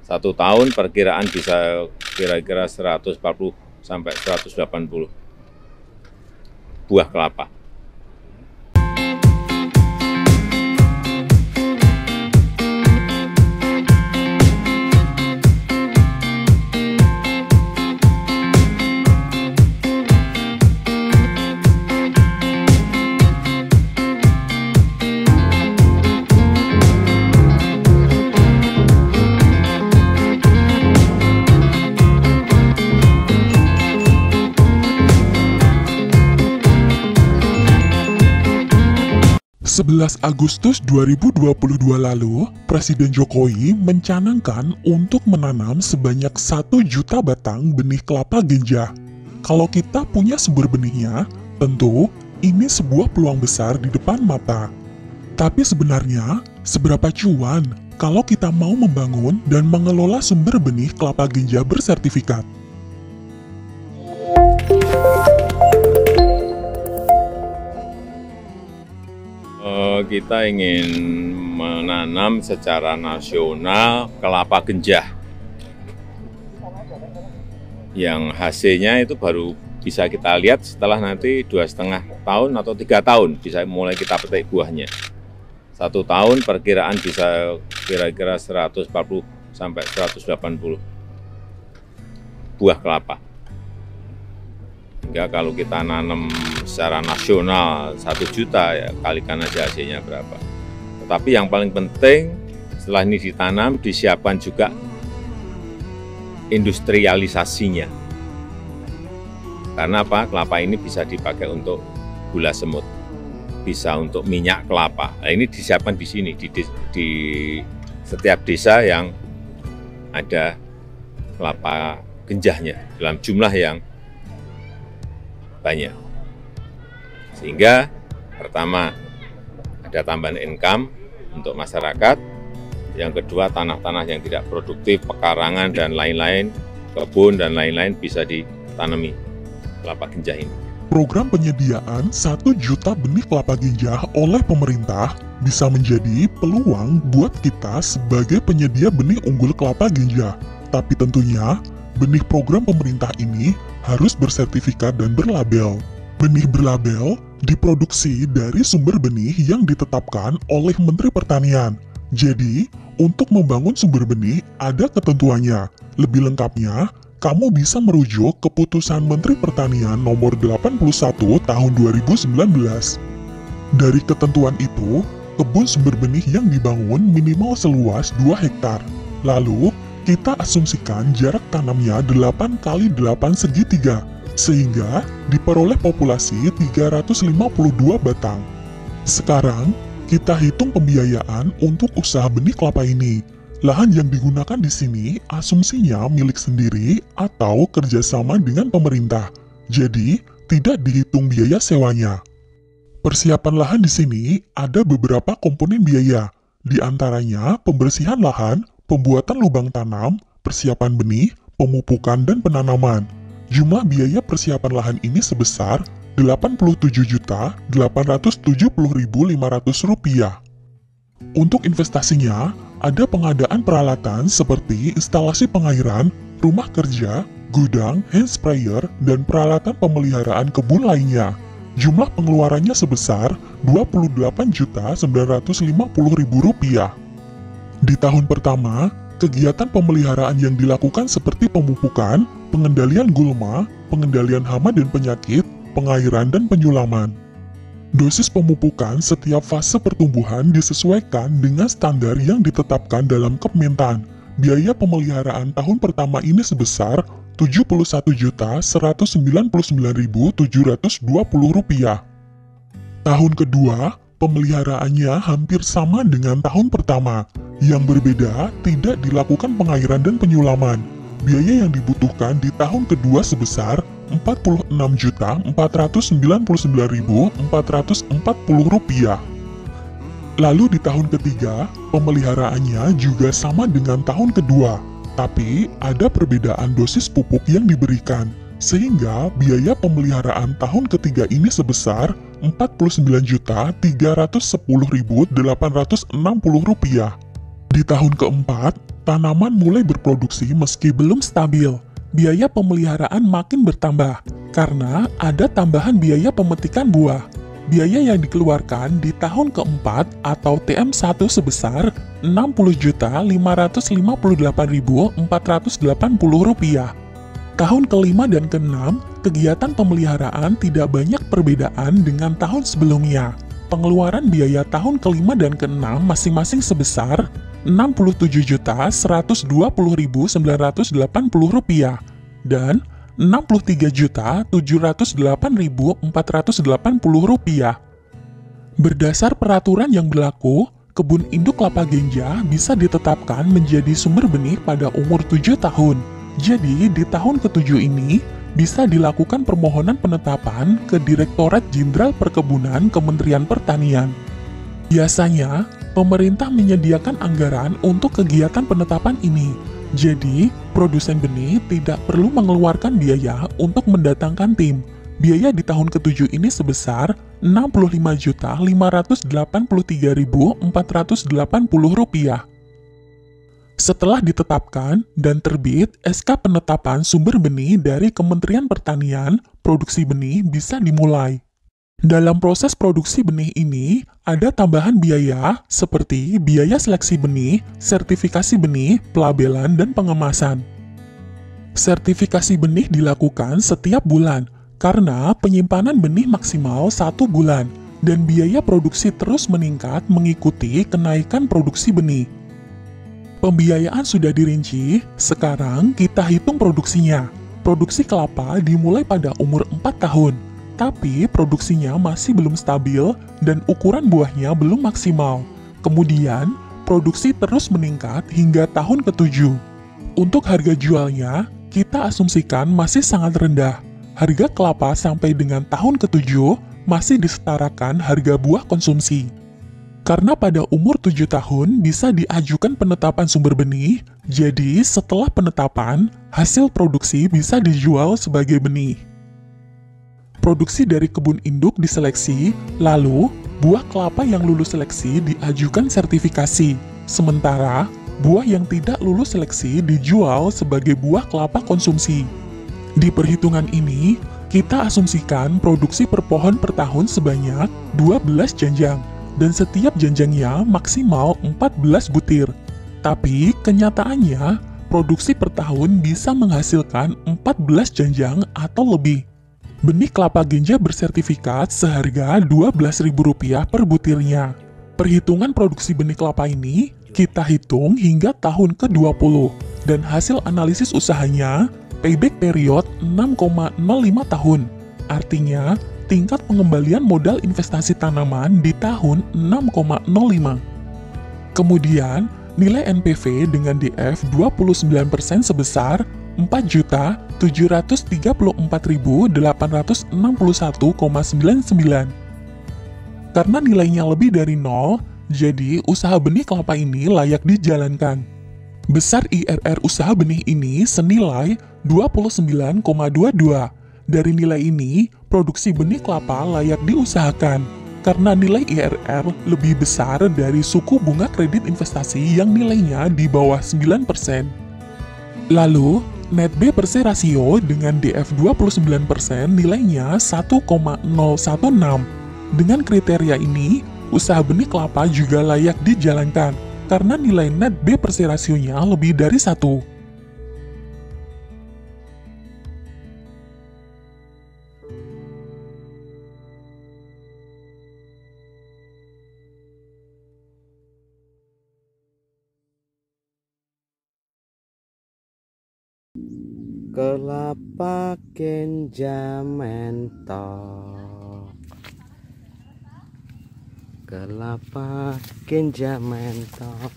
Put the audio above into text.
1 tahun perkiraan bisa kira-kira 140 sampai 180 buah kelapa. (11 Agustus 2022 lalu, Presiden Jokowi mencanangkan untuk menanam sebanyak 1 juta batang benih kelapa ganja. Kalau kita punya sumber benihnya, tentu ini sebuah peluang besar di depan mata. Tapi sebenarnya, seberapa cuan kalau kita mau membangun dan mengelola sumber benih kelapa ganja bersertifikat? Kita ingin menanam secara nasional kelapa ganja yang hasilnya itu baru bisa kita lihat setelah nanti 2,5 tahun atau 3 tahun bisa mulai kita petik buahnya. 1 tahun perkiraan bisa kira-kira 140 sampai 180 buah kelapa. Hingga kalau kita nanam secara nasional 1 juta, ya kalikan aja hasilnya berapa. Tetapi yang paling penting setelah ini ditanam, disiapkan juga industrialisasinya. Karena apa? Kelapa ini bisa dipakai untuk gula semut, bisa untuk minyak kelapa. Nah, ini disiapkan di sini, di setiap desa yang ada kelapa genjahnya dalam jumlah yang banyak. Sehingga pertama ada tambahan income untuk masyarakat, yang kedua tanah-tanah yang tidak produktif, pekarangan dan lain-lain, kebun dan lain-lain bisa ditanami kelapa ganja ini. Program penyediaan 1 juta benih kelapa ganja oleh pemerintah bisa menjadi peluang buat kita sebagai penyedia benih unggul kelapa ganja. Tapi tentunya, benih program pemerintah ini harus bersertifikat dan berlabel. Benih berlabel diproduksi dari sumber benih yang ditetapkan oleh Menteri Pertanian. Jadi, untuk membangun sumber benih ada ketentuannya. Lebih lengkapnya, kamu bisa merujuk keputusan Menteri Pertanian nomor 81 tahun 2019. Dari ketentuan itu, kebun sumber benih yang dibangun minimal seluas 2 hektar. Lalu, kita asumsikan jarak tanamnya 8 kali 8 segitiga, sehingga diperoleh populasi 352 batang. Sekarang, kita hitung pembiayaan untuk usaha benih kelapa ini. Lahan yang digunakan di sini asumsinya milik sendiri atau kerjasama dengan pemerintah, jadi tidak dihitung biaya sewanya. Persiapan lahan di sini ada beberapa komponen biaya, di antaranya pembersihan lahan, pembuatan lubang tanam, persiapan benih, pemupukan, dan penanaman. Jumlah biaya persiapan lahan ini sebesar Rp87.870.500. Untuk investasinya, ada pengadaan peralatan seperti instalasi pengairan, rumah kerja, gudang, hand sprayer, dan peralatan pemeliharaan kebun lainnya. Jumlah pengeluarannya sebesar Rp28.950.000. Di tahun pertama, kegiatan pemeliharaan yang dilakukan seperti pemupukan, pengendalian gulma, pengendalian hama dan penyakit, pengairan dan penyulaman. Dosis pemupukan setiap fase pertumbuhan disesuaikan dengan standar yang ditetapkan dalam Kementan. Biaya pemeliharaan tahun pertama ini sebesar Rp71.199.720. Tahun kedua, pemeliharaannya hampir sama dengan tahun pertama. Yang berbeda, tidak dilakukan pengairan dan penyulaman. Biaya yang dibutuhkan di tahun kedua sebesar Rp46.499.440. Lalu di tahun ketiga, pemeliharaannya juga sama dengan tahun kedua, tapi ada perbedaan dosis pupuk yang diberikan, sehingga biaya pemeliharaan tahun ketiga ini sebesar Rp49.310.860. Di tahun keempat, tanaman mulai berproduksi meski belum stabil. Biaya pemeliharaan makin bertambah, karena ada tambahan biaya pemetikan buah. Biaya yang dikeluarkan di tahun keempat atau TM1 sebesar Rp60.558.480. Tahun kelima dan keenam, kegiatan pemeliharaan tidak banyak perbedaan dengan tahun sebelumnya. Pengeluaran biaya tahun kelima dan keenam masing-masing sebesar Rp63.120.980 dan Rp63.708.480. Berdasar peraturan yang berlaku, kebun induk kelapa ganja bisa ditetapkan menjadi sumber benih pada umur 7 tahun. Jadi, di tahun ke-7 ini, bisa dilakukan permohonan penetapan ke Direktorat Jenderal Perkebunan Kementerian Pertanian. Biasanya, pemerintah menyediakan anggaran untuk kegiatan penetapan ini. Jadi, produsen benih tidak perlu mengeluarkan biaya untuk mendatangkan tim. Biaya di tahun ke-7 ini sebesar Rp65.583.480. Setelah ditetapkan dan terbit SK penetapan sumber benih dari Kementerian Pertanian, produksi benih bisa dimulai. Dalam proses produksi benih ini, ada tambahan biaya seperti biaya seleksi benih, sertifikasi benih, pelabelan, dan pengemasan. Sertifikasi benih dilakukan setiap bulan, karena penyimpanan benih maksimal 1 bulan, dan biaya produksi terus meningkat mengikuti kenaikan produksi benih. Pembiayaan sudah dirinci, sekarang kita hitung produksinya. Produksi kelapa dimulai pada umur 4 tahun. Tapi produksinya masih belum stabil dan ukuran buahnya belum maksimal. Kemudian, produksi terus meningkat hingga tahun ke-7. Untuk harga jualnya, kita asumsikan masih sangat rendah. Harga kelapa sampai dengan tahun ke-7 masih disetarakan harga buah konsumsi. Karena pada umur 7 tahun bisa diajukan penetapan sumber benih, jadi setelah penetapan, hasil produksi bisa dijual sebagai benih. Produksi dari kebun induk diseleksi, lalu buah kelapa yang lulus seleksi diajukan sertifikasi. Sementara, buah yang tidak lulus seleksi dijual sebagai buah kelapa konsumsi. Di perhitungan ini, kita asumsikan produksi per pohon per tahun sebanyak 12 janjang, dan setiap janjangnya maksimal 14 butir. Tapi, kenyataannya, produksi per tahun bisa menghasilkan 14 janjang atau lebih. Benih kelapa ganja bersertifikat seharga Rp12.000 per butirnya. Perhitungan produksi benih kelapa ini kita hitung hingga tahun ke-20, dan hasil analisis usahanya payback period 6,05 tahun. Artinya, tingkat pengembalian modal investasi tanaman di tahun 6,05. Kemudian, nilai NPV dengan DF 29% sebesar Rp4.734.861,99. Karena nilainya lebih dari 0, jadi usaha benih kelapa ini layak dijalankan. Besar IRR usaha benih ini senilai 29,22. Dari nilai ini, produksi benih kelapa layak diusahakan, karena nilai IRR lebih besar dari suku bunga kredit investasi yang nilainya di bawah 9%. Lalu, net B per C rasio dengan DF 29% nilainya 1,016. Dengan kriteria ini, usaha benih kelapa juga layak dijalankan, karena nilai net B per C rasionya lebih dari 1. Kelapa ganja mentok, kelapa ganja mentok.